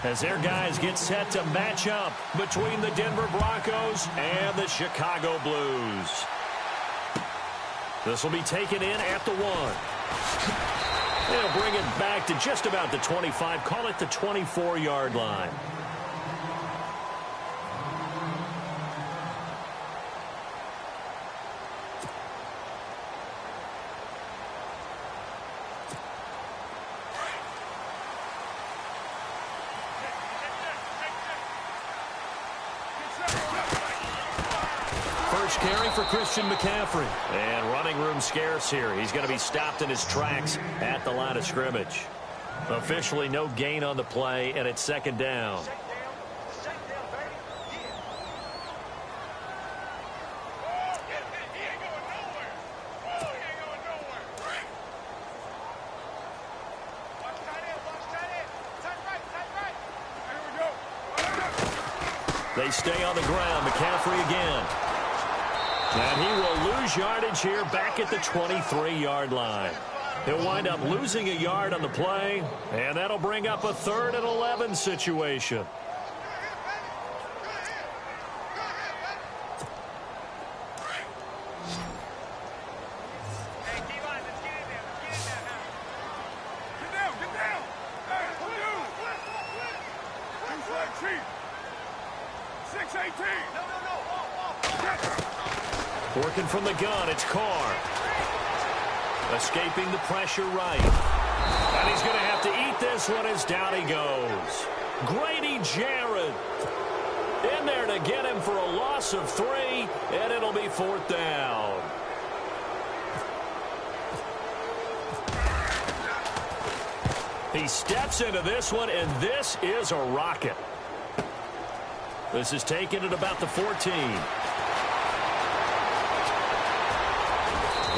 As their guys get set to match up between the Denver Broncos and the Chicago Blues. This will be taken in at the 1. They'll bring it back to just about the 25, call it the 24-yard line. First carry for Christian McCaffrey. And running room scarce here. He's going to be stopped in his tracks at the line of scrimmage. Officially no gain on the play, and it's second down. They stay on the ground. McCaffrey again. And he will lose yardage here back at the 23-yard line. He'll wind up losing a yard on the play, and that'll bring up a 3rd and 11 situation. Working from the gun, it's Carr. Escaping the pressure right. And he's going to have to eat this one as down he goes. Grady Jarrett in there to get him for a loss of 3, and it'll be 4th down. He steps into this one, and this is a rocket. This is taken at about the 14.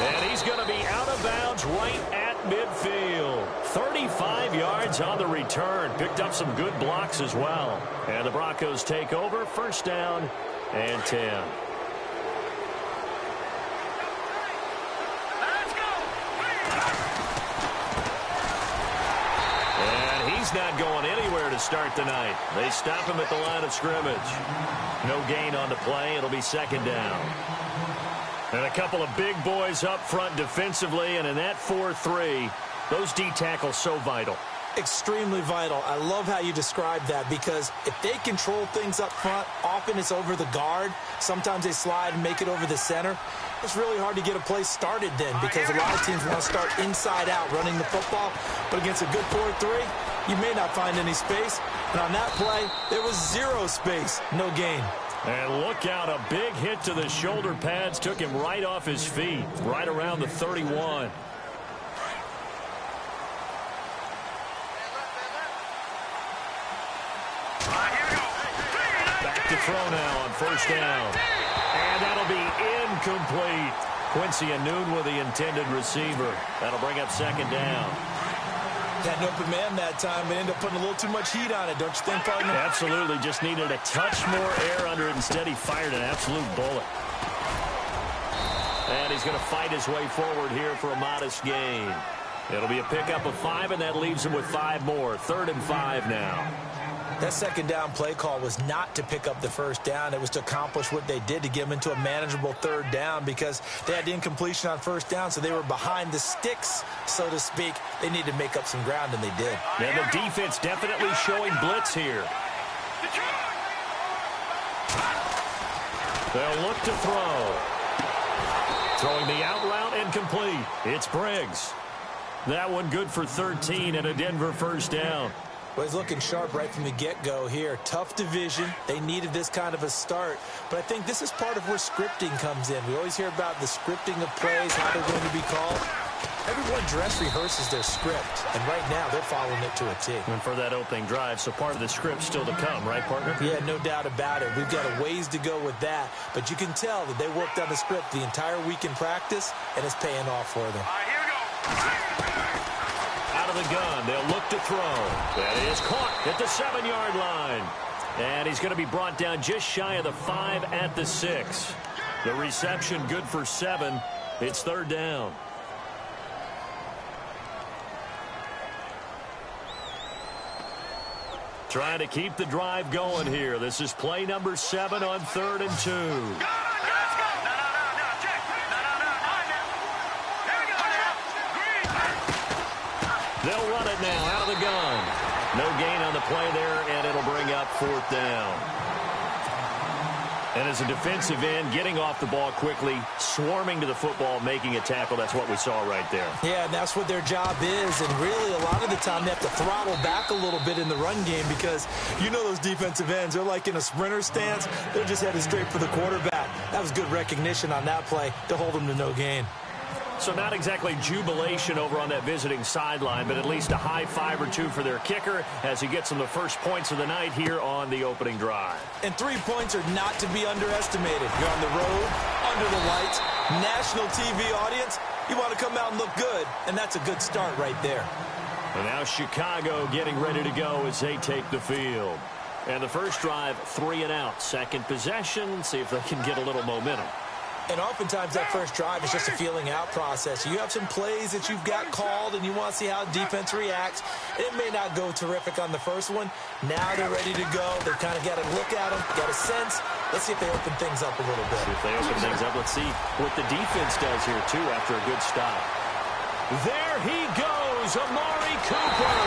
And he's going to be out of bounds right at midfield. 35 yards on the return. Picked up some good blocks as well. And the Broncos take over. First down and 10. And he's not going anywhere to start the night. They stop him at the line of scrimmage. No gain on the play. It'll be second down. And a couple of big boys up front defensively, and in that 4-3, those D tackles so vital. Extremely vital. I love how you describe that, because if they control things up front, often it's over the guard. Sometimes they slide and make it over the center. It's really hard to get a play started then, because a lot of teams want to start inside out running the football. But against a good 4-3, you may not find any space. And on that play, there was 0 space. No gain. And look out, a big hit to the shoulder pads took him right off his feet, right around the 31. Back to throw now on first down. And that'll be incomplete. Quincy Anoon with the intended receiver. That'll bring up second down. Had an open man that time, but ended up putting a little too much heat on it, don't you think, partner? Absolutely. Just needed a touch more air under it. Instead, he fired an absolute bullet. And he's going to fight his way forward here for a modest gain. It'll be a pickup of 5, and that leaves him with 5 more. 3rd and 5 now. That second down play call was not to pick up the first down. It was to accomplish what they did, to get them into a manageable 3rd down, because they had incompletion on first down, so they were behind the sticks, so to speak. They needed to make up some ground, and they did. And the defense definitely showing blitz here. They'll look to throw. Throwing the out route incomplete. It's Briggs. That one good for 13 and a Denver first down. Well, he's looking sharp right from the get-go here. Tough division. They needed this kind of a start. But I think this is part of where scripting comes in. We always hear about the scripting of plays, how they're going to be called. Everyone dress rehearses their script, and right now they're following it to a T. And for that opening drive, so part of the script still to come, right, partner? Yeah, no doubt about it. We've got a ways to go with that, but you can tell that they worked on the script the entire week in practice, and it's paying off for them. Here we go. Out of the gun, they'll look to throw. That is caught at the 7-yard line. And he's going to be brought down just shy of the 5 at the 6. The reception good for 7. It's 3rd down. Trying to keep the drive going here. This is play number 7 on 3rd and 2. They'll run it now out of the gun. No gain on the play there, and it'll bring up 4th down. And as a defensive end, getting off the ball quickly, swarming to the football, making a tackle, that's what we saw right there. Yeah, and that's what their job is. And really, a lot of the time, they have to throttle back a little bit in the run game because you know those defensive ends, they're like in a sprinter stance. They're just headed straight for the quarterback. That was good recognition on that play to hold them to no gain. So not exactly jubilation over on that visiting sideline, but at least a high 5 or 2 for their kicker as he gets them the first points of the night here on the opening drive. And 3 points are not to be underestimated. You're on the road, under the lights, national TV audience. You want to come out and look good, and that's a good start right there. And now Chicago getting ready to go as they take the field. And the first drive, 3 and out. Second possession, see if they can get a little momentum. And oftentimes that first drive is just a feeling out process. You have some plays that you've got called and you want to see how defense reacts. It may not go terrific on the first one. Now they're ready to go. They've kind of got to look at them, got a sense. Let's see if they open things up a little bit. See if they open things up. Let's see what the defense does here, too, after a good stop. There he goes, Amari Cooper.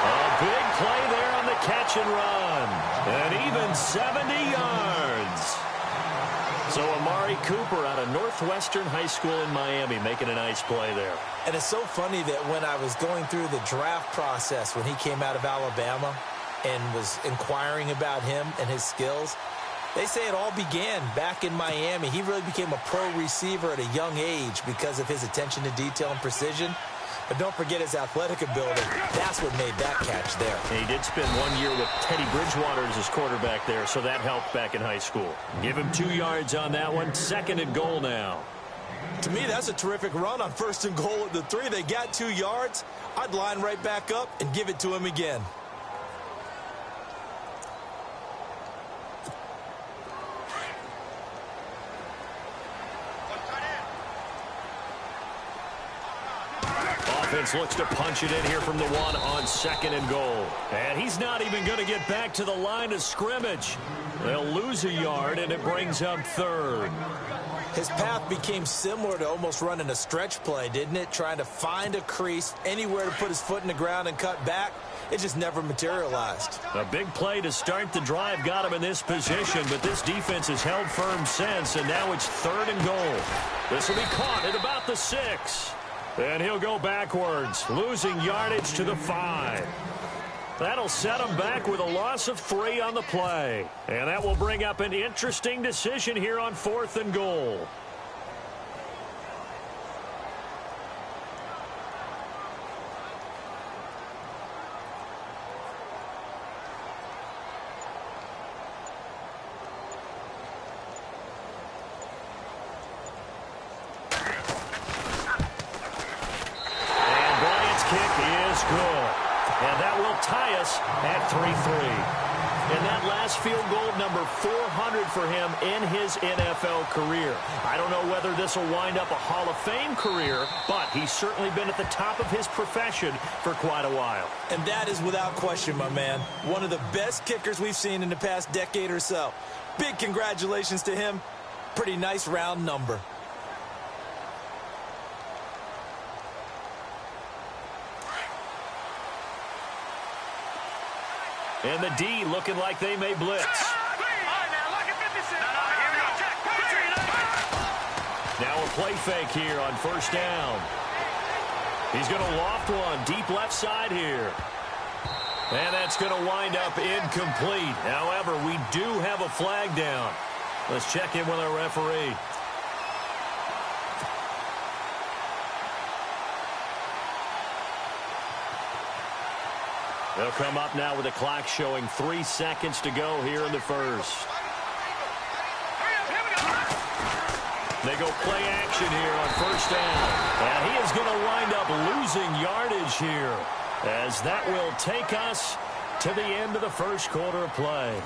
A big play there on the catch and run. And even 70 yards. So Amari Cooper out of Northwestern High School in Miami making a nice play there. And it's so funny that when I was going through the draft process when he came out of Alabama and was inquiring about him and his skills, they say it all began back in Miami. He really became a pro receiver at a young age because of his attention to detail and precision. But don't forget his athletic ability. That's what made that catch there. And he did spend 1 year with Teddy Bridgewater as his quarterback there, so that helped back in high school. Give him 2 yards on that one. 2nd and goal now. To me, that's a terrific run on 1st and goal at the 3. They got 2 yards. I'd line right back up and give it to him again. Offense looks to punch it in here from the 1 on 2nd and goal. And he's not even going to get back to the line of scrimmage. They'll lose a yard, and it brings up 3rd. His path became similar to almost running a stretch play, didn't it? Trying to find a crease, anywhere to put his foot in the ground and cut back. It just never materialized. A big play to start the drive got him in this position, but this defense has held firm since, and now it's 3rd and goal. This will be caught at about the 6. And he'll go backwards, losing yardage to the 5. That'll set him back with a loss of 3 on the play. And that will bring up an interesting decision here on 4th and goal. And that will tie us at 3-3. And that last field goal, number 400 for him in his NFL career. I don't know whether this will wind up a Hall of Fame career, but he's certainly been at the top of his profession for quite a while. And that is without question, my man. One of the best kickers we've seen in the past decade or so. Big congratulations to him. Pretty nice round number. And the D looking like they may blitz. Now a play fake here on 1st down. He's going to loft one deep left side here. And that's going to wind up incomplete. However, we do have a flag down. Let's check in with our referee. They'll come up now with the clock showing 3 seconds to go here in the first. They go play action here on 1st down. And he is going to wind up losing yardage here, as that will take us to the end of the first quarter of play.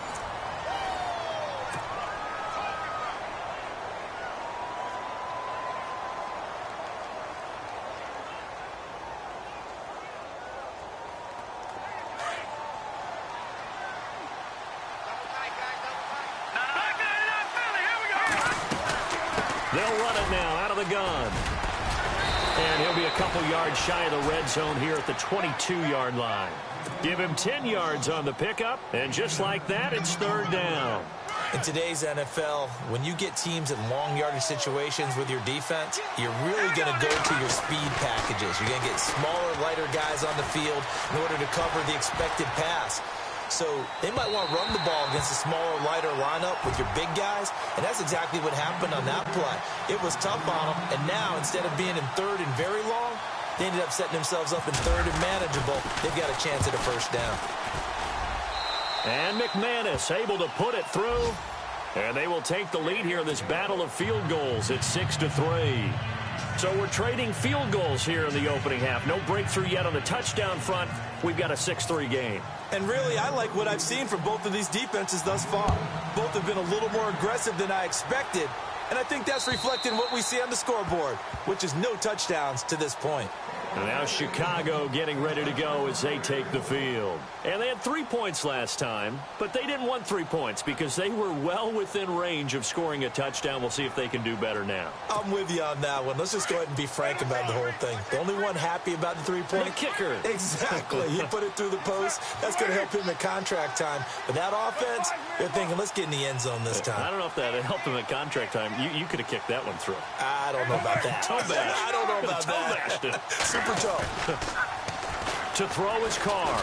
They'll run it now out of the gun. And he'll be a couple yards shy of the red zone here at the 22-yard line. Give him 10 yards on the pickup, and just like that, it's third down. In today's NFL, when you get teams in long yardage situations with your defense, you're really going to go to your speed packages. You're going to get smaller, lighter guys on the field in order to cover the expected pass. So they might want to run the ball against a smaller, lighter lineup with your big guys, and that's exactly what happened on that play. It was tough on them, and now instead of being in third and very long, they ended up setting themselves up in third and manageable. They've got a chance at a first down. And McManus able to put it through. And they will take the lead here in this battle of field goals at 6-3. So we're trading field goals here in the opening half. No breakthrough yet on the touchdown front. We've got a 6-3 game. And really, I like what I've seen from both of these defenses thus far. Both have been a little more aggressive than I expected. And I think that's reflected in what we see on the scoreboard, which is no touchdowns to this point. And now Chicago getting ready to go as they take the field. And they had 3 points last time, but they didn't want 3 points because they were well within range of scoring a touchdown. We'll see if they can do better now. I'm with you on that one. Let's just go ahead and be frank about the whole thing. The only one happy about the 3-point? The kicker. Exactly. He put it through the post. That's going to help him at contract time. But that offense, they're thinking, let's get in the end zone this time. I don't know if that helped him at contract time. You could have kicked that one through. I don't know about that. Toe bash. I don't know about toe that. Bashed it. Super toe. To throw his car.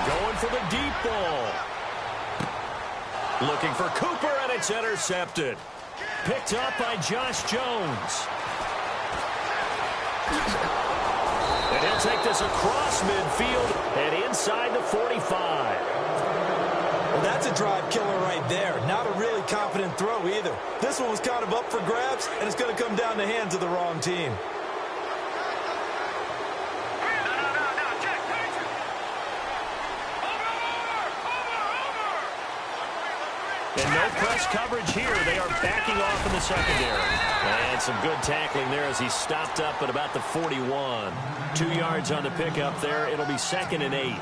Going for the deep ball. Looking for Cooper, and it's intercepted. Picked up by Josh Jones. And he'll take this across midfield and inside the 45. Well, that's a drive killer right there. Not a really confident throw either. This one was kind of up for grabs, and it's going to come down the hands of the wrong team. And no press coverage here. They are backing off in the secondary. And some good tackling there as he stopped up at about the 41. 2 yards on the pickup there. It'll be 2nd and 8.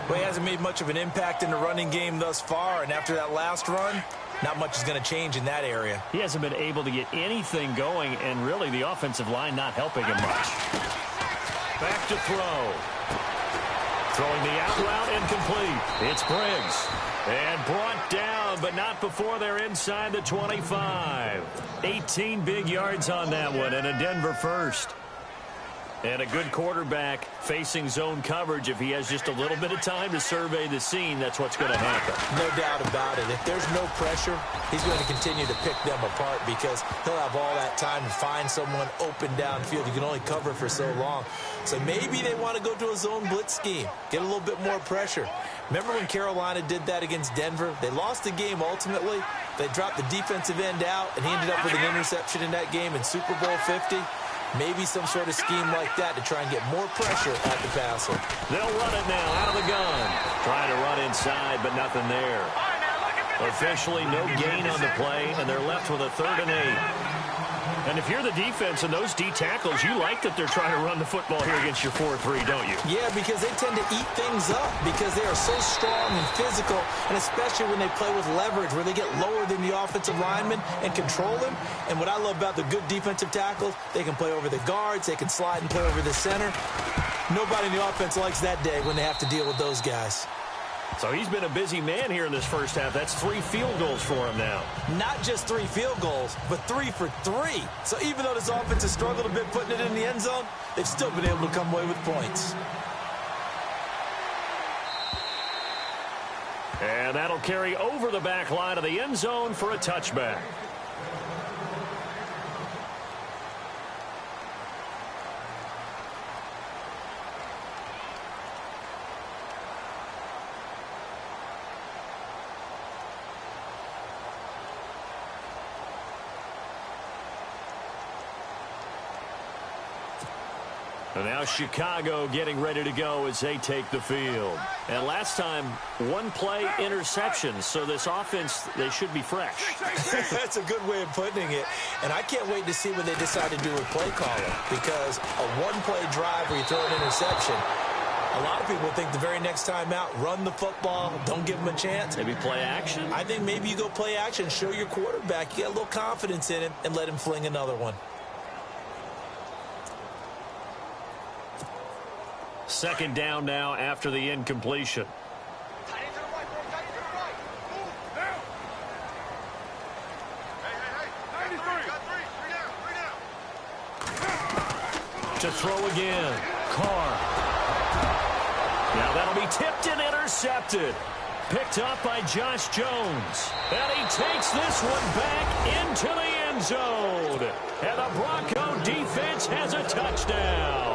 Well, he hasn't made much of an impact in the running game thus far, and after that last run, not much is going to change in that area. He hasn't been able to get anything going, and really the offensive line not helping him much. Back to throw. Throwing the out route incomplete. It's Briggs. And brought down, but not before they're inside the 25. 18 big yards on that one, and a Denver first. And a good quarterback facing zone coverage. If he has just a little bit of time to survey the scene, that's what's going to happen. No doubt about it. If there's no pressure, he's going to continue to pick them apart because he'll have all that time to find someone open downfield. You can only cover for so long. So maybe they want to go to a zone blitz scheme, get a little bit more pressure. Remember when Carolina did that against Denver? They lost the game ultimately. They dropped the defensive end out, and he ended up with an interception in that game in Super Bowl 50. Maybe some sort of scheme like that to try and get more pressure at the passer. They'll run it now out of the gun. Trying to run inside, but nothing there. Officially no gain on the play, and they're left with a 3rd and 8. And if you're the defense and those D tackles, you like that they're trying to run the football here against your 4-3, don't you? Yeah, because they tend to eat things up because they are so strong and physical, and especially when they play with leverage where they get lower than the offensive lineman and control him. And what I love about the good defensive tackles, they can play over the guards, they can slide and play over the center. Nobody in the offense likes that day when they have to deal with those guys. So he's been a busy man here in this first half. That's 3 field goals for him now. Not just 3 field goals, but 3 for 3. So even though this offense has struggled a bit putting it in the end zone, they've still been able to come away with points. And that'll carry over the back line of the end zone for a touchback. And now Chicago getting ready to go as they take the field. And last time, 1 play interception. So this offense, they should be fresh. That's a good way of putting it. And I can't wait to see what they decide to do with play calling. Because a 1-play drive where you throw an interception, A lot of people think the very next time out, run the football, don't give him a chance. Maybe play action? I think maybe you go play action, show your quarterback, you get a little confidence in him, and let him fling another one. Second down now after the incompletion. To throw again. Carr. Now that'll be tipped and intercepted. Picked up by Josh Jones. And he takes this one back into the end zone. And the Bronco defense has a touchdown.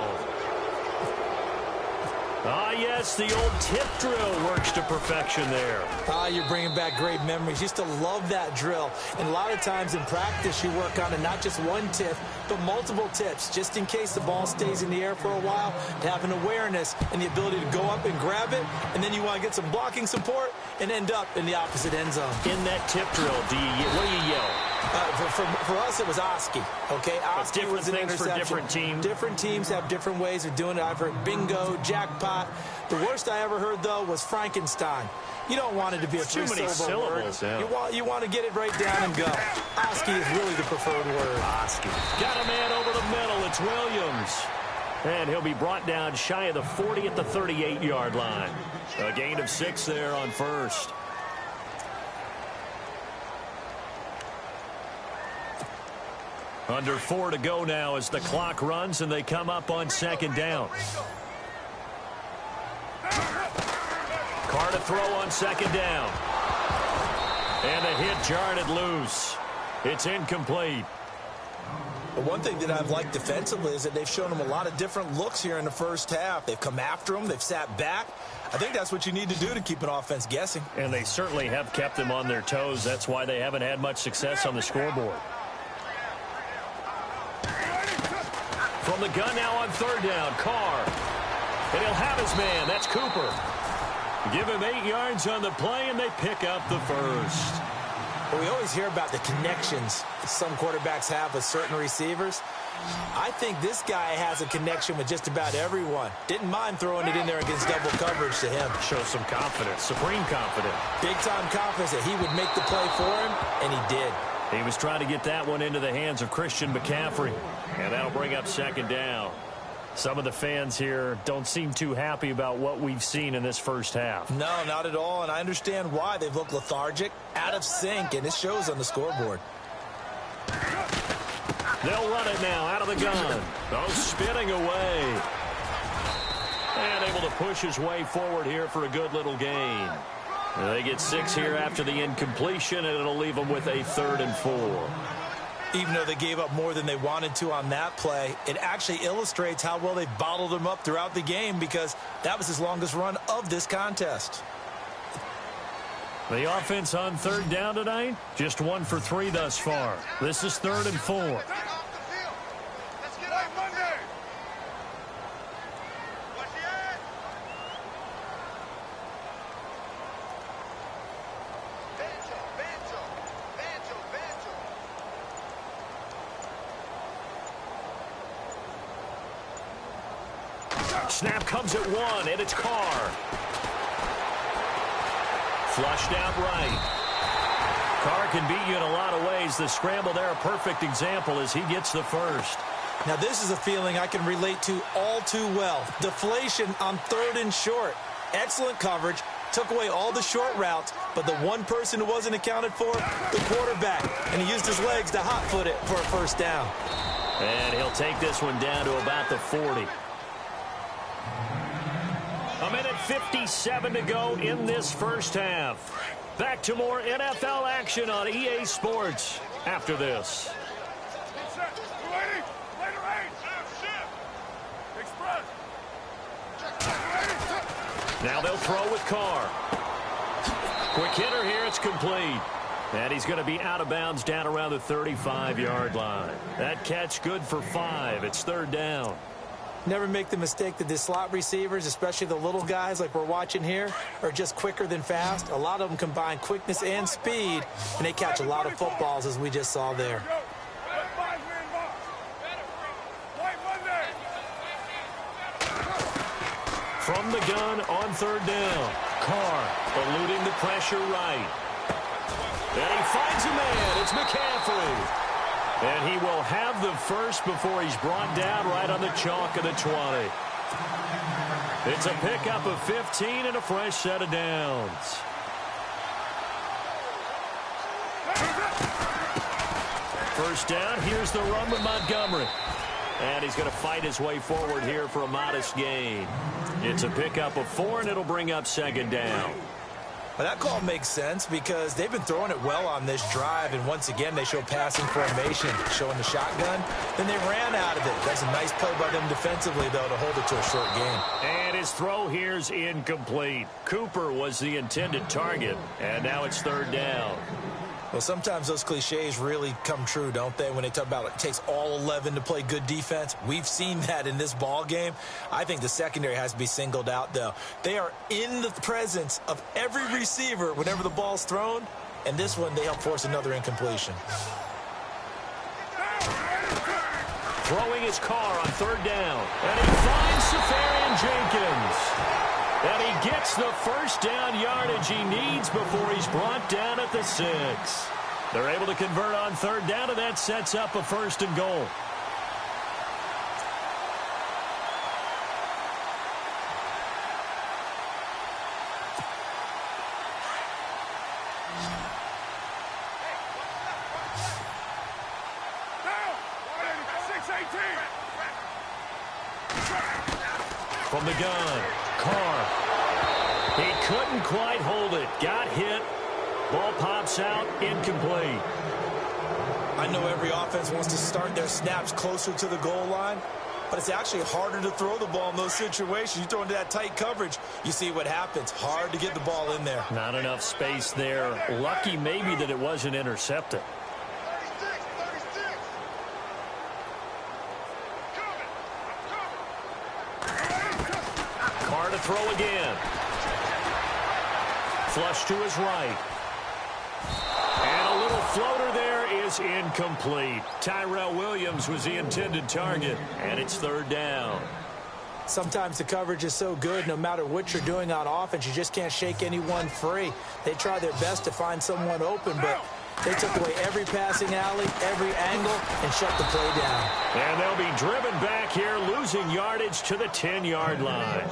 Ah, yes, the old tip drill works to perfection there. Ah, you're bringing back great memories. Used to love that drill. And a lot of times in practice, you work on it, not just one tip, but multiple tips, just in case the ball stays in the air for a while, to have an awareness and the ability to go up and grab it, and then you want to get some blocking support and end up in the opposite end zone. In that tip drill, what do you yell? For us, it was Oski, okay? Oski was an things interception. for different teams. Different teams have different ways of doing it. I've heard bingo, jackpot. The worst I ever heard, though, was Frankenstein. You don't want it to be a too many syllables. Word. Yeah. You want to get it right down and go. Oski is really the preferred word. Oski. Got a man over the middle. It's Williams. And he'll be brought down shy of the 40 at the 38-yard line. A gain of 6 there on first. Under 4 to go now as the clock runs and they come up on second down. Carr to throw on second down. And the hit jarred it loose. It's incomplete. The one thing that I've liked defensively is that they've shown him a lot of different looks here in the first half. They've come after him. They've sat back. I think that's what you need to do to keep an offense guessing. And they certainly have kept them on their toes. That's why they haven't had much success on the scoreboard. From the gun now on third down, Carr. And he'll have his man. That's Cooper. Give him 8 yards on the play, and they pick up the first. Well, we always hear about the connections some quarterbacks have with certain receivers. I think this guy has a connection with just about everyone. Didn't mind throwing it in there against double coverage to him. Shows some confidence, supreme confidence. Big-time confidence that he would make the play for him, and he did. He was trying to get that one into the hands of Christian McCaffrey. And that'll bring up second down. Some of the fans here don't seem too happy about what we've seen in this first half. No, not at all, and I understand why. They've looked lethargic, out of sync, and it shows on the scoreboard. They'll run it now out of the gun. Oh, spinning away. And able to push his way forward here for a good little gain. They get 6 here after the incompletion, and it'll leave them with a 3rd and 4. Even though they gave up more than they wanted to on that play, it actually illustrates how well they've bottled them up throughout the game, because that was his longest run of this contest. The offense on third down tonight, just 1 for 3 thus far. This is 3rd and 4. Snap comes at 1, and it's Carr. Flushed out right. Carr can beat you in a lot of ways. The scramble there, a perfect example as he gets the first. Now, this is a feeling I can relate to all too well. Deflation on 3rd and short. Excellent coverage. Took away all the short routes, but the one person who wasn't accounted for, the quarterback. And he used his legs to hot-foot it for a first down. And he'll take this one down to about the 40. A minute 57 to go in this first half. Back to more NFL action on EA Sports after this. Now they'll throw with Carr. Quick hitter here, it's complete. And he's going to be out of bounds down around the 35-yard line. That catch good for 5. It's 3rd down. Never make the mistake that the slot receivers, especially the little guys like we're watching here, are just quicker than fast. A lot of them combine quickness and speed, and they catch a lot of footballs, as we just saw there. From the gun on third down. Carr eluding the pressure right. And he finds a man. It's McCaffrey. And he will have the first before he's brought down right on the chalk of the 20. It's a pickup of 15 and a fresh set of downs. First down, here's the run with Montgomery. And he's going to fight his way forward here for a modest gain. It's a pickup of 4, and it'll bring up second down. Well, that call makes sense because they've been throwing it well on this drive, and once again they show passing formation, showing the shotgun. Then they ran out of it. That's a nice play by them defensively, though, to hold it to a short gain. And his throw here's incomplete. Cooper was the intended target, and now it's third down. Well, sometimes those cliches really come true, don't they, when they talk about it takes all 11 to play good defense. We've seen that in this ball game. I think the secondary has to be singled out, though. They are in the presence of every receiver whenever the ball's thrown, and this one they help force another incompletion. Throwing his Carr on third down, and he finds Safarian Jenkins. And he gets the first down yardage he needs before he's brought down at the 6. They're able to convert on third down, and that sets up a first and goal. From the gun, Carr. He couldn't quite hold it. Got hit. Ball pops out. Incomplete. I know every offense wants to start their snaps closer to the goal line, but it's actually harder to throw the ball in those situations. You throw into that tight coverage, you see what happens. Hard to get the ball in there. Not enough space there. Lucky maybe that it wasn't intercepted. To throw again. Flush to his right. And a little floater there is incomplete. Tyrell Williams was the intended target, and it's third down. Sometimes the coverage is so good, no matter what you're doing on offense, you just can't shake anyone free. They try their best to find someone open, but they took away every passing alley, every angle, and shut the play down. And they'll be driven back here, losing yardage to the 10-yard line.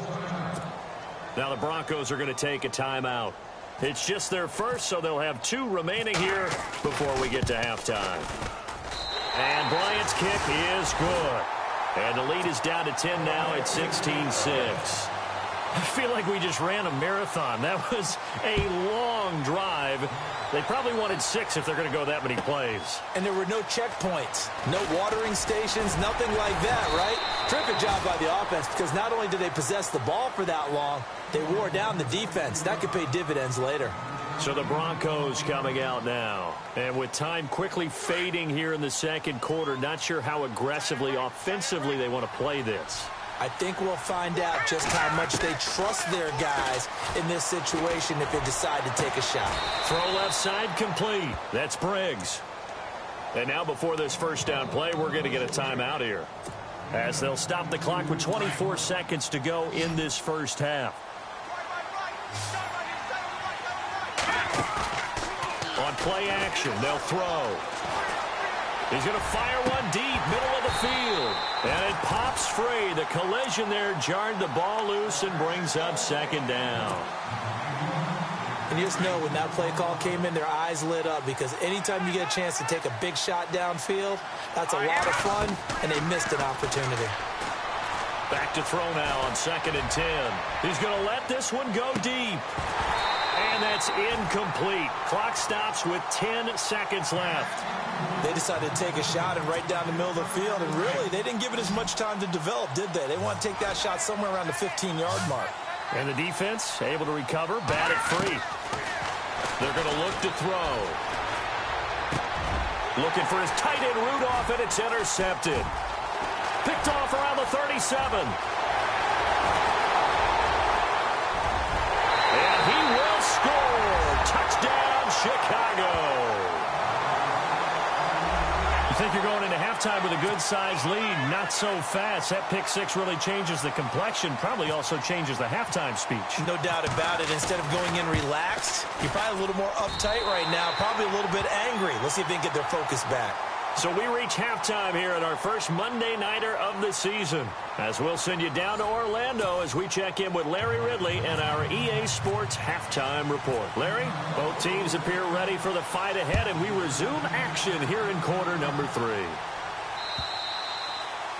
Now the Broncos are going to take a timeout. It's just their first, so they'll have 2 remaining here before we get to halftime. And Bryant's kick is good. And the lead is down to 10 now at 16-6. I feel like we just ran a marathon. That was a long drive. They probably wanted 6 if they're going to go that many plays. And there were no checkpoints, no watering stations, nothing like that, right? Terrific job by the offense because not only did they possess the ball for that long, they wore down the defense. That could pay dividends later. So the Broncos coming out now. And with time quickly fading here in the second quarter, not sure how aggressively, offensively they want to play this. I think we'll find out just how much they trust their guys in this situation if they decide to take a shot. Throw left side complete. That's Briggs. And now before this first down play, we're going to get a timeout here, as they'll stop the clock with 24 seconds to go in this first half. On play action, they'll throw. He's going to fire one deep, middle of the field. And it pops free. The collision there jarred the ball loose and brings up second down. And you just know when that play call came in, their eyes lit up because anytime you get a chance to take a big shot downfield, that's a lot of fun, and they missed an opportunity. Back to throw now on 2nd and 10. He's going to let this one go deep. And that's incomplete. Clock stops with 10 seconds left. They decided to take a shot and right down the middle of the field, and really, they didn't give it as much time to develop, did they? They want to take that shot somewhere around the 15-yard mark. And the defense able to recover, bat it free. They're going to look to throw. Looking for his tight end Rudolph, and it's intercepted. Picked off around the 37. And he will score. Touchdown, Chicago. You think you're going into halftime halftime with a good-sized lead. Not so fast. That pick six really changes the complexion. Probably also changes the halftime speech. No doubt about it. Instead of going in relaxed, you're probably a little more uptight right now. Probably a little bit angry. Let's see if they can get their focus back. So we reach halftime here at our first Monday Nighter of the season. As we'll send you down to Orlando as we check in with Larry Ridley and our EA Sports Halftime Report. Larry, both teams appear ready for the fight ahead, and we resume action here in quarter number 3.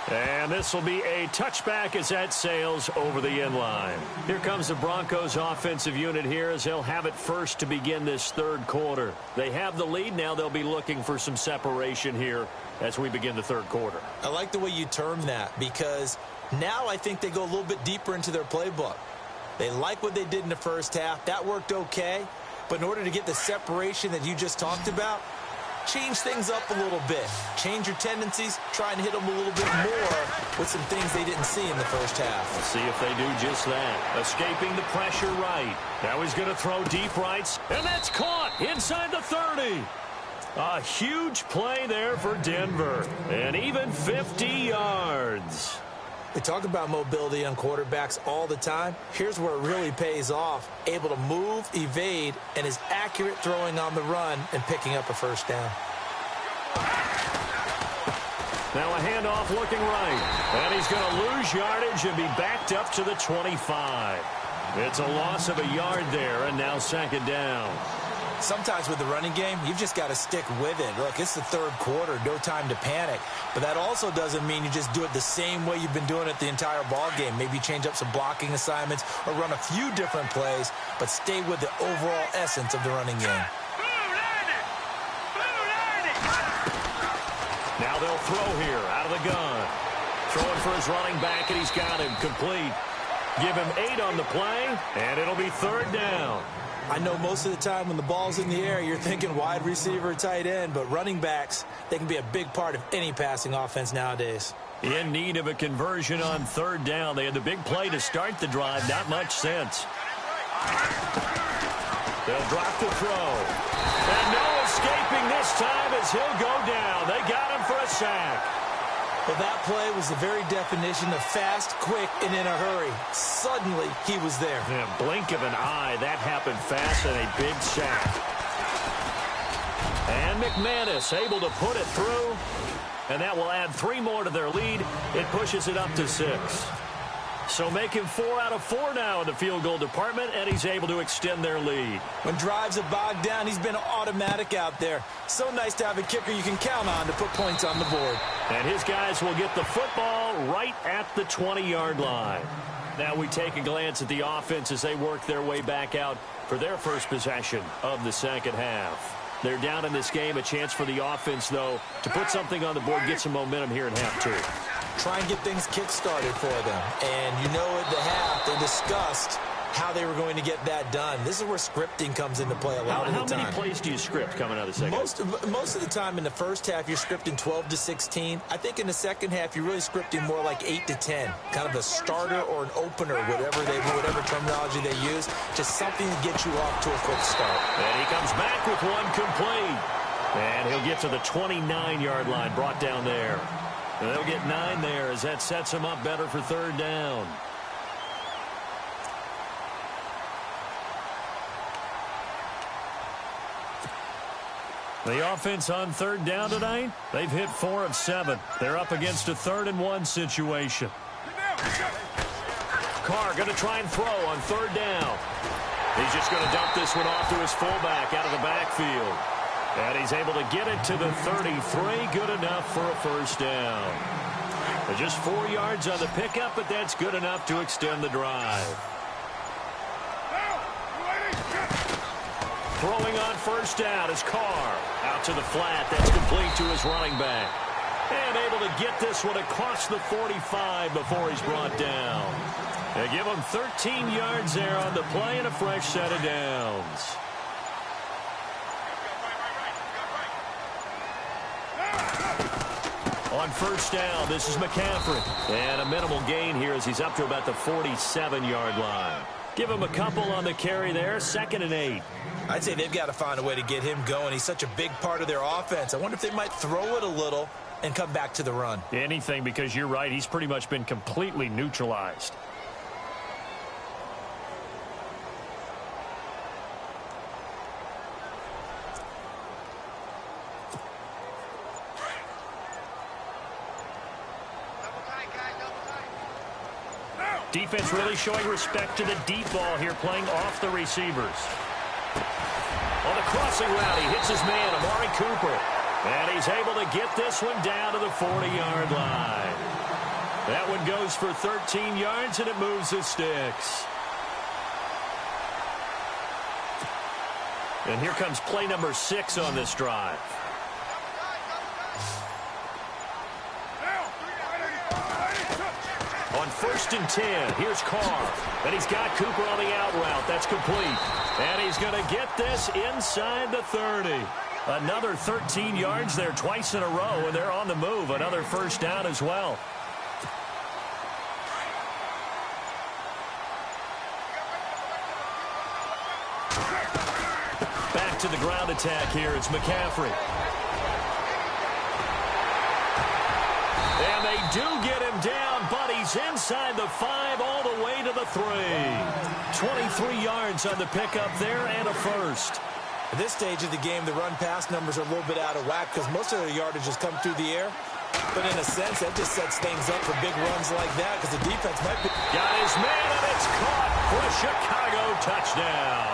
And this will be a touchback as that sails over the end line. Here comes the Broncos offensive unit here as they'll have it first to begin this third quarter. They have the lead. Now they'll be looking for some separation here as we begin the third quarter. I like the way you term that because now I think they go a little bit deeper into their playbook. They like what they did in the first half. That worked okay. But in order to get the separation that you just talked about, change things up a little bit. Change your tendencies. Try and hit them a little bit more with some things they didn't see in the first half. Let's see if they do just that. Escaping the pressure right. Now he's going to throw deep rights. And that's caught inside the 30. A huge play there for Denver. And even 50 yards. We talk about mobility on quarterbacks all the time. Here's where it really pays off. Able to move, evade, and is accurate throwing on the run and picking up a first down. Now a handoff looking right. And he's going to lose yardage and be backed up to the 25. It's a loss of a yard there, and now second down. Sometimes with the running game, you've just got to stick with it. Look, it's the third quarter, no time to panic. But that also doesn't mean you just do it the same way you've been doing it the entire ball game. Maybe change up some blocking assignments or run a few different plays, but stay with the overall essence of the running game. Now they'll throw here out of the gun. Throwing for his running back, and he's got him complete. Give him 8 on the play, and it'll be third down. I know most of the time when the ball's in the air, you're thinking wide receiver, tight end, but running backs, they can be a big part of any passing offense nowadays. In need of a conversion on third down. They had the big play to start the drive. Not much sense. They'll drop the throw. And no escaping this time as he'll go down. They got him for a sack. Well, that play was the very definition of fast, quick, and in a hurry. Suddenly, he was there. In a blink of an eye, that happened fast and a big sack. And McManus able to put it through. And that will add 3 more to their lead. It pushes it up to 6. So making 4 out of 4 now in the field goal department, and he's able to extend their lead. When drives are bogged down, he's been automatic out there. So nice to have a kicker you can count on to put points on the board. And his guys will get the football right at the 20-yard line. Now we take a glance at the offense as they work their way back out for their first possession of the second half. They're down in this game. A chance for the offense, though, to put something on the board, get some momentum here in half 2. Try and get things kick-started for them. And you know at the half, they discussed how they were going to get that done. This is where scripting comes into play a lot of the time. How many plays do you script coming out of the second half? Most of the time in the first half, you're scripting 12 to 16. I think in the second half, you're really scripting more like 8 to 10. Kind of a starter or an opener, whatever terminology they use. Just something to get you off to a quick start. And he comes back with one complete. And he'll get to the 29-yard line, brought down there. And they'll get 9 there as that sets them up better for third down. The offense on third down tonight, they've hit 4 of 7. They're up against a 3rd-and-1 situation. Carr going to try and throw on third down. He's just going to dump this one off to his fullback out of the backfield. And he's able to get it to the 33. Good enough for a first down. Just 4 yards on the pickup, but that's good enough to extend the drive. Throwing on first down is Carr. Out to the flat. That's complete to his running back. And able to get this one across the 45 before he's brought down. They give him 13 yards there on the play and a fresh set of downs. On first down, this is McCaffrey. And a minimal gain here as he's up to about the 47-yard line. Give him a couple on the carry there, 2nd and 8. I'd say they've got to find a way to get him going. He's such a big part of their offense. I wonder if they might throw it a little and come back to the run. Anything, because you're right. He's pretty much been completely neutralized. Defense really showing respect to the deep ball here, playing off the receivers. On the crossing route, he hits his man, Amari Cooper. And he's able to get this one down to the 40-yard line. That one goes for 13 yards, and it moves the sticks. And here comes play number 6 on this drive. On 1st and 10, here's Carr. And he's got Cooper on the out route. That's complete. And he's going to get this inside the 30. Another 13 yards there twice in a row, and they're on the move. Another first down as well. Back to the ground attack here. It's McCaffrey. And they do get him down, but he's inside the 5 all the way to the 3. 23 yards on the pickup there and a first. At this stage of the game, the run-pass numbers are a little bit out of whack because most of their yardage has come through the air. But in a sense, that just sets things up for big runs like that because the defense might be... Got his man, and it's caught for a Chicago touchdown.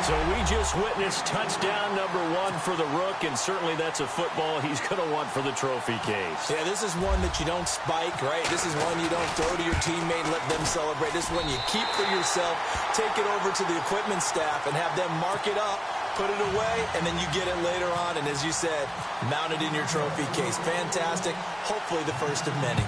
So we just witnessed touchdown number 1 for the Rook, and certainly that's a football he's going to want for the trophy case. Yeah, this is one that you don't spike, right? This is one you don't throw to your teammate and let them celebrate. This is one you keep for yourself, take it over to the equipment staff, and have them mark it up, put it away, and then you get it later on, and as you said, mount it in your trophy case. Fantastic. Hopefully the first of many.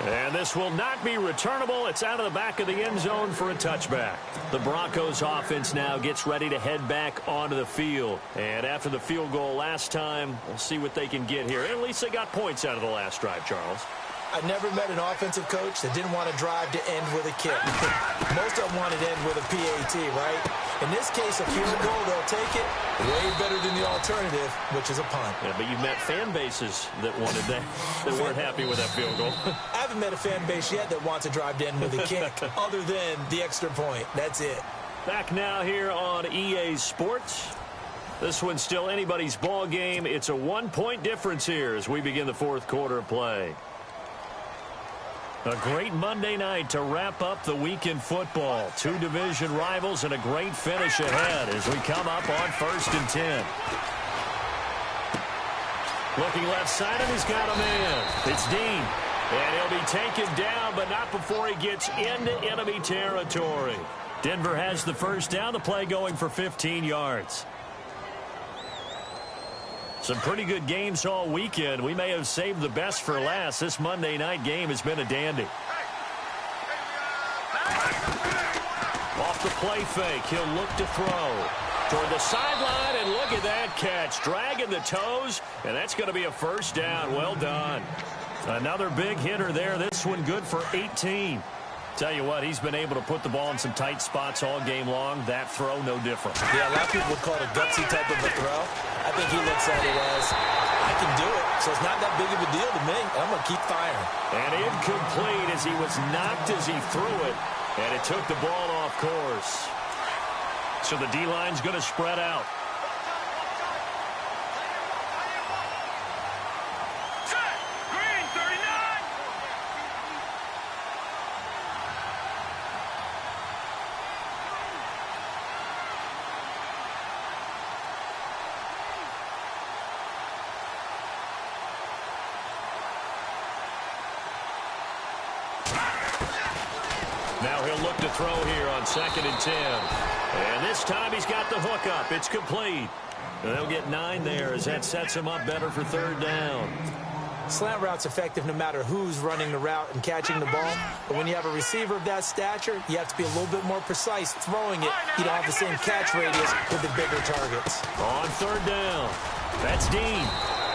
And this will not be returnable. It's out of the back of the end zone for a touchback. The Broncos offense now gets ready to head back onto the field. And after the field goal last time, we'll see what they can get here. At least they got points out of the last drive, Charles. I never met an offensive coach that didn't want to drive to end with a kick. Most of them wanted to end with a PAT, right? In this case, a field goal, they'll take it. Way better than the alternative, which is a punt. Yeah, but you've met fan bases that wanted that weren't happy with that field goal. I haven't met a fan base yet that wants to drive to end with a kick other than the extra point. That's it. Back now here on EA Sports. This one's still anybody's ball game. It's a 1-point difference here as we begin the fourth quarter of play. A great Monday night to wrap up the week in football. 2 division rivals and a great finish ahead as we come up on 1st and 10. Looking left side, and he's got a man. It's Dean. And he'll be taken down, but not before he gets into enemy territory. Denver has the first down. The play going for 15 yards. Some pretty good games all weekend. We may have saved the best for last. This Monday night game has been a dandy. Off the play fake, he'll look to throw. Toward the sideline, and look at that catch. Dragging the toes, and that's going to be a first down. Well done. Another big hitter there. This one good for 18. Tell you what, he's been able to put the ball in some tight spots all game long. That throw, no different. Yeah, a lot of people would call it a gutsy type of a throw. I think he looks at it as, I can do it, so it's not that big of a deal to me. I'm going to keep firing. And incomplete as he was knocked as he threw it, and it took the ball off course. So the D-line's going to spread out. Now he'll look to throw here on 2nd and 10. And this time he's got the hook up. It's complete. They'll get 9 there as that sets him up better for 3rd down. Slant route's effective no matter who's running the route and catching the ball. But when you have a receiver of that stature, you have to be a little bit more precise throwing it. You don't have the same catch radius with the bigger targets. On 3rd down, that's Dean.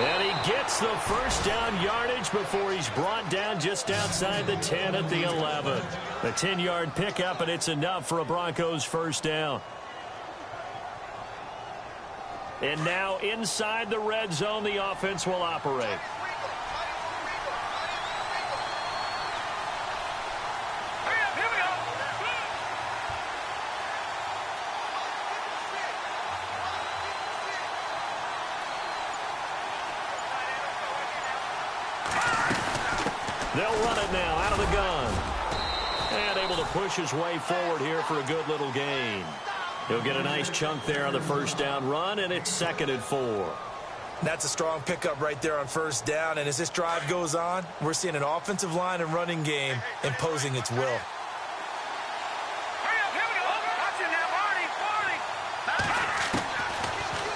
And he gets the first down yardage before he's brought down just outside the 10 at the 11. The 10-yard pickup, and it's enough for a Broncos first down. And now inside the red zone, the offense will operate. They'll run it now out of the gun. And able to push his way forward here for a good little gain. He'll get a nice chunk there on the first down run, and it's 2nd and 4. That's a strong pickup right there on first down, and as this drive goes on, we're seeing an offensive line and running game imposing its will.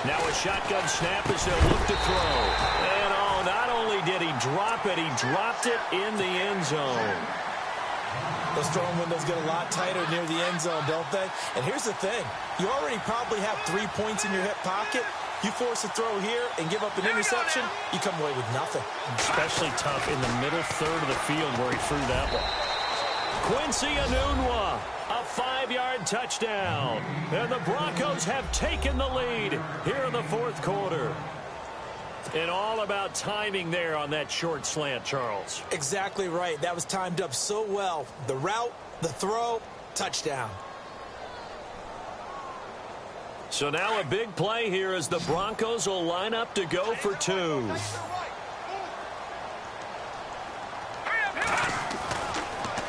Now a shotgun snap as they'll look to throw. And oh, not only did he drop it, he dropped it in the end zone. Those throwing windows get a lot tighter near the end zone, don't they? And here's the thing. You already probably have 3 points in your hip pocket. You force a throw here and give up an interception, you come away with nothing. Especially tough in the middle third of the field where he threw that one. Quincy Enunwa, a 5-yard touchdown. And the Broncos have taken the lead here in the 4th quarter. And all about timing there on that short slant, Charles. Exactly right. That was timed up so well. The route, the throw, touchdown. So now a big play here as the Broncos will line up to go for 2.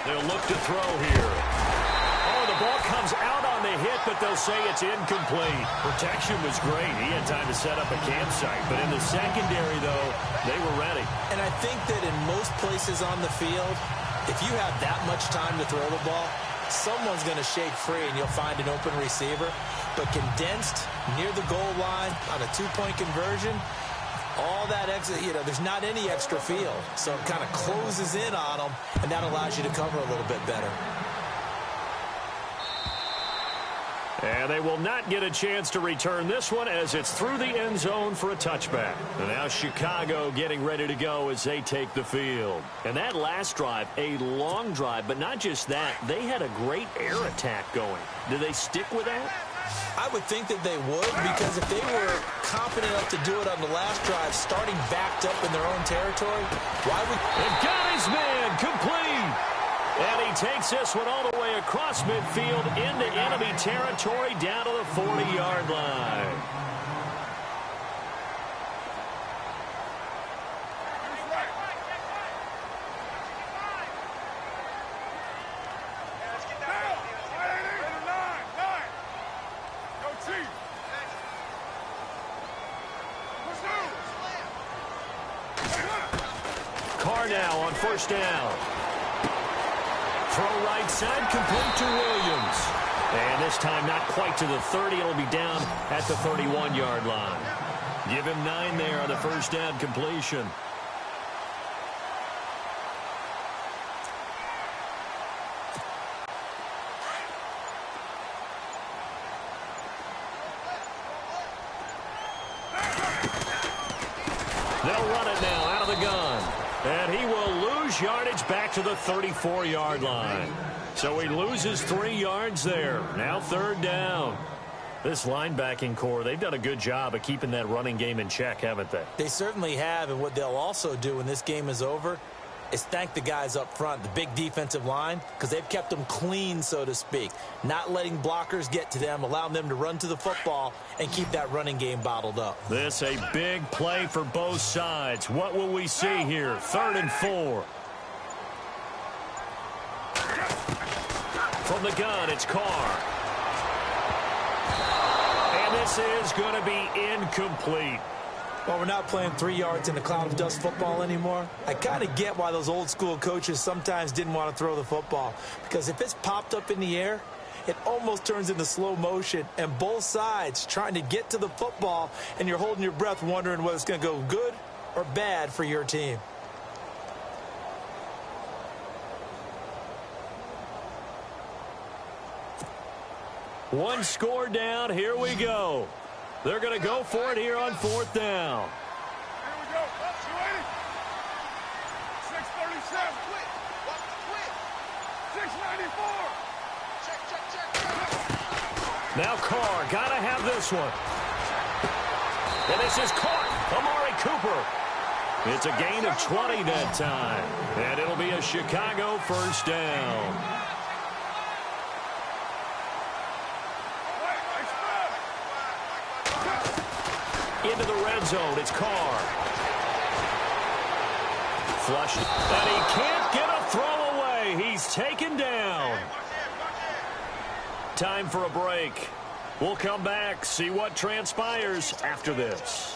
They'll look to throw here. Oh, the ball comes out on the hit, but they'll say it's incomplete. Protection was great. He had time to set up a campsite. But in the secondary, though, they were ready. And I think that in most places on the field, if you have that much time to throw the ball, someone's going to shake free and you'll find an open receiver. But condensed near the goal line on a 2-point conversion, all that exit, there's not any extra field. So it kind of closes in on them, and that allows you to cover a little bit better. And they will not get a chance to return this one as it's through the end zone for a touchback. And now Chicago getting ready to go as they take the field. And that last drive, a long drive, but not just that. They had a great air attack going. Do they stick with that? I would think that they would, because if they were confident enough to do it on the last drive, starting backed up in their own territory, why would... They've got his man complete. And he takes this one all the way across midfield into enemy territory down to the 40-yard line. Carr now on first down. Throw right side, complete to Williams. And this time not quite to the 30. It'll be down at the 31-yard line. Give him 9 there on the first down completion. They'll run it now out of the gun. And he will lose yardage back to the 34-yard line. So he loses 3 yards there. Now 3rd down. This linebacking core, they've done a good job of keeping that running game in check, haven't they? They certainly have, and what they'll also do when this game is over is thank the guys up front, the big defensive line, because they've kept them clean, so to speak. Not letting blockers get to them, allowing them to run to the football and keep that running game bottled up. This a big play for both sides. What will we see here? 3rd and 4. From the gun, it's Carr. And this is going to be incomplete. Well, we're not playing 3 yards in a cloud of dust football anymore. I kind of get why those old school coaches sometimes didn't want to throw the football. Because if it's popped up in the air, it almost turns into slow motion. And both sides trying to get to the football, and you're holding your breath wondering whether it's going to go good or bad for your team. One score down. Here we go. They're going to go for it here on 4th down. Here we go. 280. 637. 694. Now Carr, got to have this one. And this is caught. Amari Cooper. It's a gain of 20 that time. And it'll be a Chicago first down. Into the red zone. It's Carr. Flushed. And he can't get a throw away. He's taken down. Time for a break. We'll come back, see what transpires after this.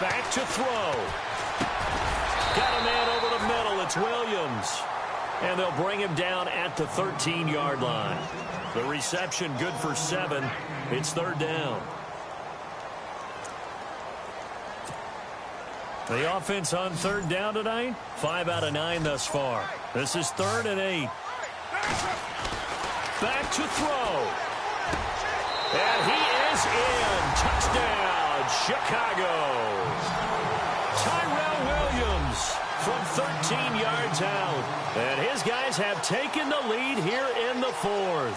Back to throw. Got a man over the middle. It's Williams. And they'll bring him down at the 13-yard line. The reception good for 7. It's third down. The offense on third down tonight, 5 out of 9 thus far. This is 3rd and 8. Back to throw. And he is in. Touchdown, Chicago. Tyrell Williams from 13 yards out. And his guys have taken the lead here in the 4th.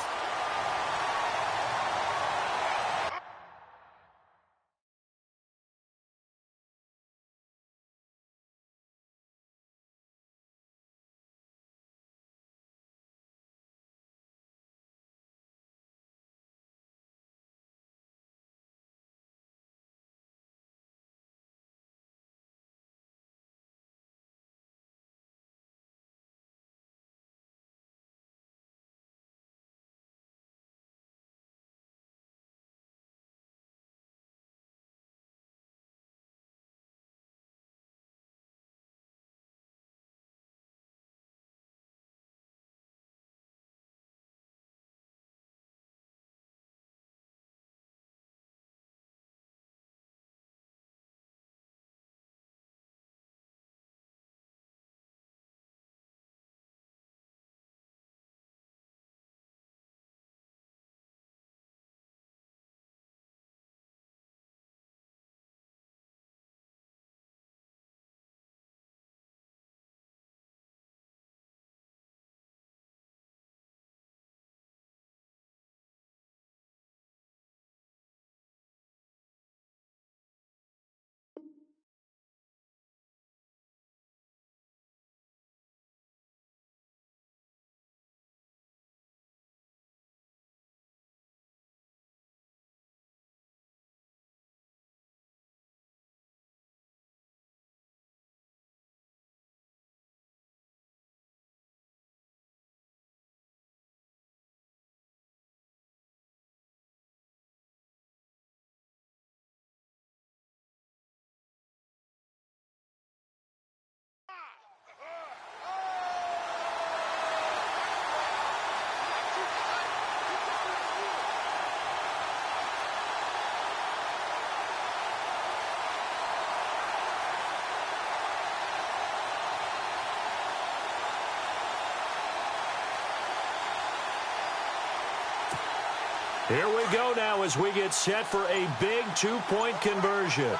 Here we go now as we get set for a big two-point conversion.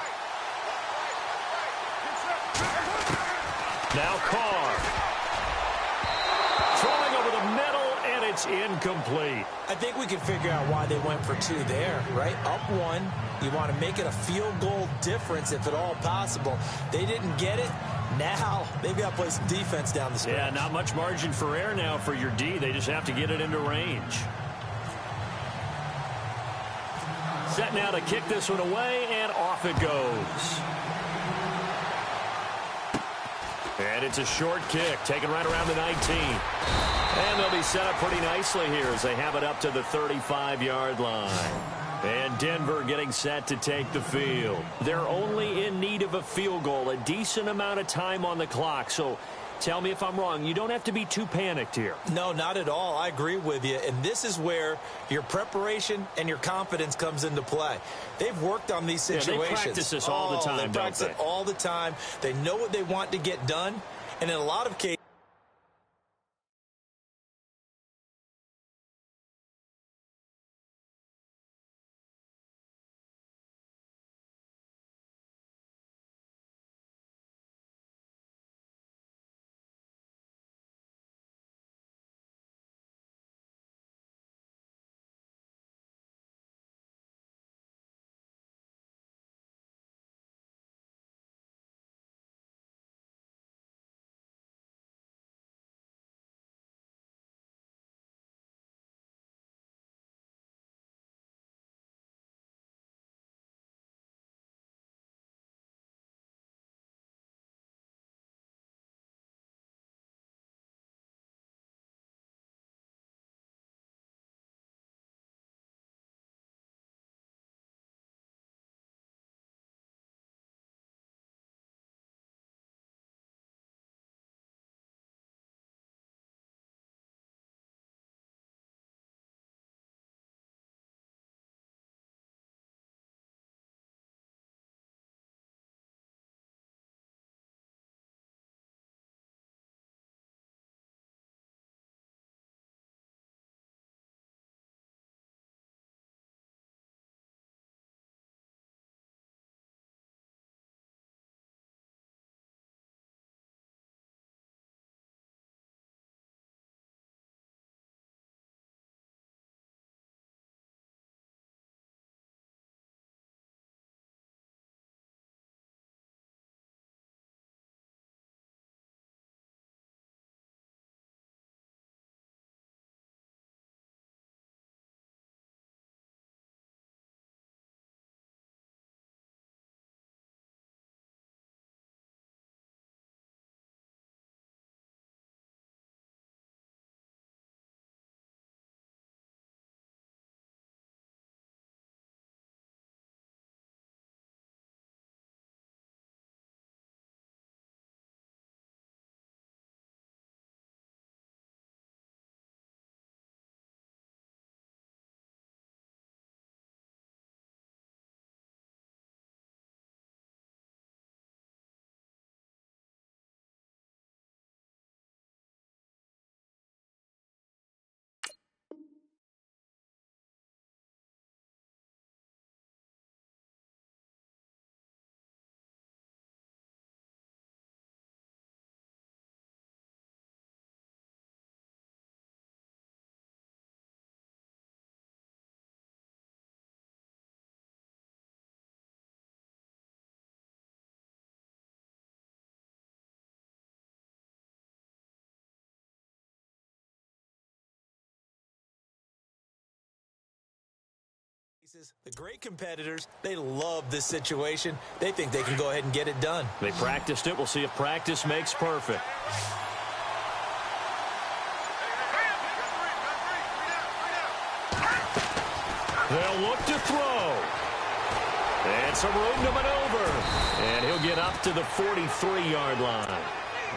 Now Carr. Throwing over the middle, and it's incomplete. I think we can figure out why they went for 2 there, right? Up 1. You want to make it a field goal difference if at all possible. They didn't get it. Now they've got to play some defense down the stretch. Yeah, not much margin for error now for your D. They just have to get it into range. Set now to kick this one away, and off it goes. And it's a short kick, taken right around the 19. And they'll be set up pretty nicely here as they have it up to the 35-yard line. And Denver getting set to take the field. They're only in need of a field goal, a decent amount of time on the clock. So Tell me if I'm wrong. You don't have to be too panicked here. No, not at all. I agree with you. And this is where your preparation and your confidence comes into play. They've worked on these situations. Yeah, they practice this all the time, They practice it all the time. They know what they want to get done. And in a lot of cases, the great competitors, they love this situation. They think they can go ahead and get it done. They practiced it. We'll see if practice makes perfect. They'll look to throw. And some room to maneuver. And he'll get up to the 43-yard line.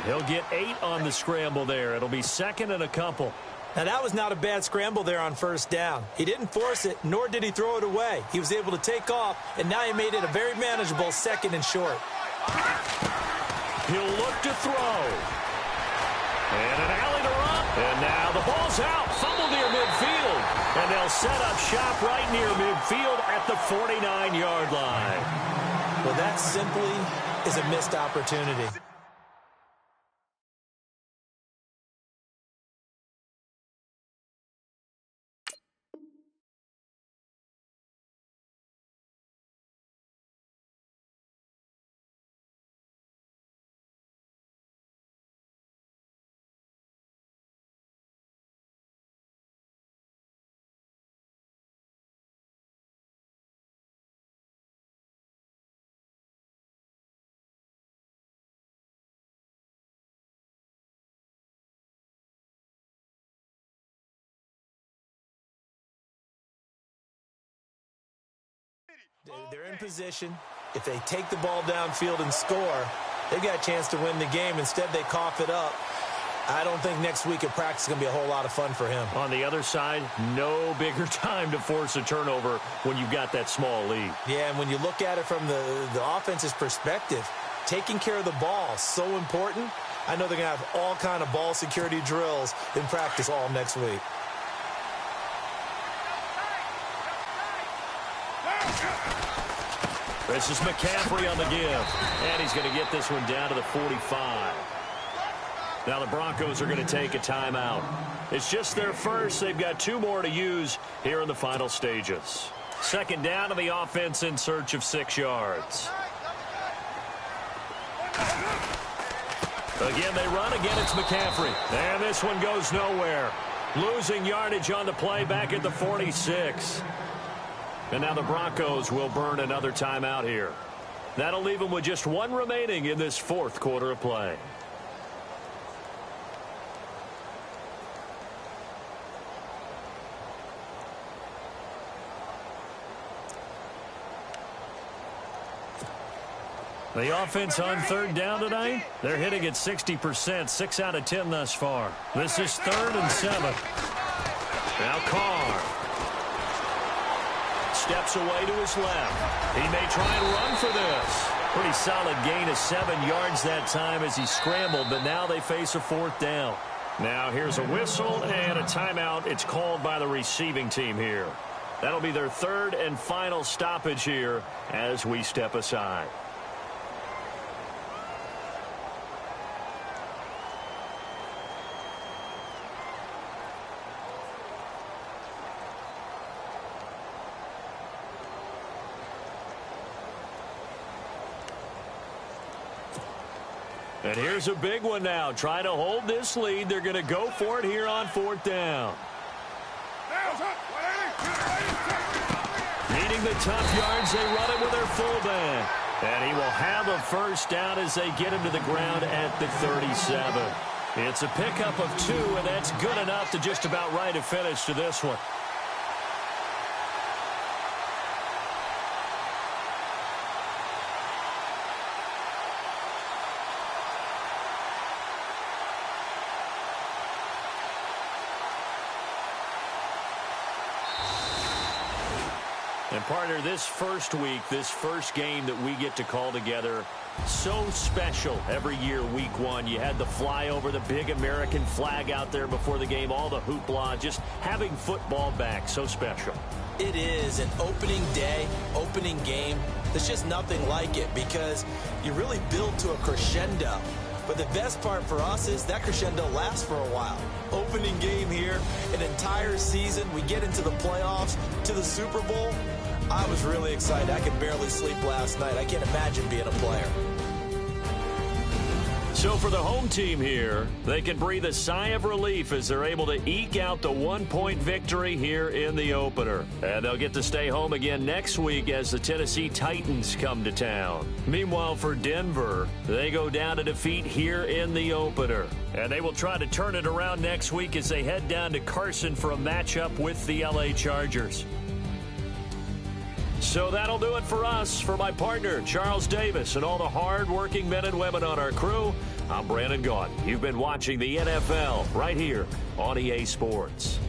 He'll get 8 on the scramble there. It'll be second and a couple. Now, that was not a bad scramble there on first down. He didn't force it, nor did he throw it away. He was able to take off, and now he made it a very manageable second and short. He'll look to throw. And an alley to run. And now the ball's out. Fumble near midfield. And they'll set up shop right near midfield at the 49-yard line. Well, that simply is a missed opportunity. They're in position. If they take the ball downfield and score, They've got a chance to win the game. Instead, they cough it up. I don't think next week at practice is going to be a whole lot of fun for him. On the other side, no bigger time to force a turnover when you've got that small lead. Yeah, and when you look at it from the offense's perspective, taking care of the ball is so important. I know they're going to have all kind of ball security drills in practice all next week. This is McCaffrey on the give, and he's going to get this one down to the 45. Now the Broncos are going to take a timeout. It's just their first. They've got 2 more to use here in the final stages. Second down, and the offense in search of 6 yards. Again, they run. Again, it's McCaffrey. And this one goes nowhere. Losing yardage on the play back at the 46. And now the Broncos will burn another timeout here. That'll leave them with just 1 remaining in this 4th quarter of play. The offense on 3rd down tonight, they're hitting at 60%, 6 out of 10 thus far. This is 3rd and 7. Now Carr steps away to his left. He may try and run for this. Pretty solid gain of 7 yards that time as he scrambled, but now they face a 4th down. Now here's a whistle and a timeout. It's called by the receiving team here. That'll be their 3rd and final stoppage here as we step aside. And here's a big one now. Trying to hold this lead. They're going to go for it here on 4th down. Needing the tough yards, they run it with their fullback. And he will have a 1st down as they get him to the ground at the 37. It's a pickup of 2, and that's good enough to just about write a finish to this one. And partner, this first week, this first game that we get to call together, so special every year, week 1. You had the flyover, the big American flag out there before the game, all the hoopla, just having football back, so special. It is an opening day, opening game. There's just nothing like it because you really build to a crescendo. But the best part for us is that crescendo lasts for a while. Opening game here, an entire season. We get into the playoffs, to the Super Bowl. I was really excited. I could barely sleep last night. I can't imagine being a player. So for the home team here, they can breathe a sigh of relief as they're able to eke out the 1-point victory here in the opener. And they'll get to stay home again next week as the Tennessee Titans come to town. Meanwhile, for Denver, they go down to defeat here in the opener. And they will try to turn it around next week as they head down to Carson for a matchup with the LA Chargers. So that'll do it for us. For my partner, Charles Davis, and all the hard-working men and women on our crew, I'm Brandon Gaudin. You've been watching the NFL right here on EA Sports.